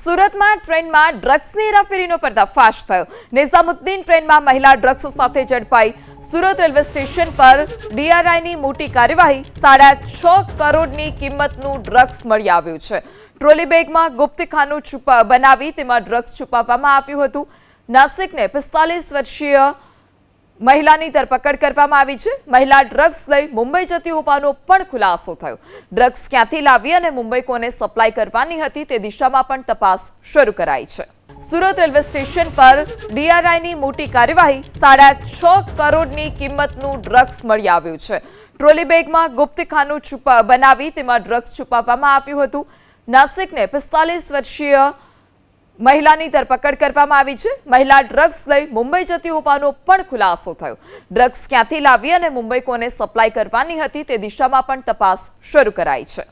સુરતમાં ટ્રેનમાં ડ્રગ્સની હેરાફેરીનો પર્દાફાશ થયો। નિઝામુદ્દીન ટ્રેનમાં મહિલા ડ્રગ્સ સાથે ઝડપાઈ। સુરત રેલવે સ્ટેશન પર ડીઆરઆઈની મોટી કાર્યવાહી। 6.5 કરોડની કિંમતનું ડ્રગ્સ મળી આવ્યું છે। ટ્રોલી બેગમાં ગુપ્તખાનું બનાવી તેમાં ડ્રગ્સ છુપાવવામાં આવ્યું હતું। નાસિકને 45 વર્ષીય મહિલાની ધરપકડ કરવામાં આવી છે। મહિલા ડ્રગ્સ લઈ મુંબઈ જતી હોવાનો પણ ખુલાસો થયો। ડ્રગ્સ ક્યાંથી લાવી અને મુંબઈ કોને સપ્લાય કરવાની હતી તે દિશામાં પણ તપાસ શરૂ કરાઈ છે। સુરત રેલવે સ્ટેશન પર ડીઆરઆઈની મોટી કાર્યવાહી। 6.5 કરોડની કિંમતનું ડ્રગ્સ મળી આવ્યું છે। ટ્રોલી બેગમાં ગુપ્તખાનું બનાવી તેમાં ડ્રગ્સ છુપાવવામાં આવ્યું હતું। નાસિકને 45 વર્ષીય મહિલાની ધરપકડ કરવામાં આવી છે। મહિલા ડ્રગ્સ લઈ મુંબઈ જતી હોવાનો પણ ખુલાસો થયો। ડ્રગ્સ ક્યાંથી લાવી અને મુંબઈ કોને સપ્લાય કરવાની હતી તે દિશામાં પણ તપાસ શરૂ કરાઈ છે।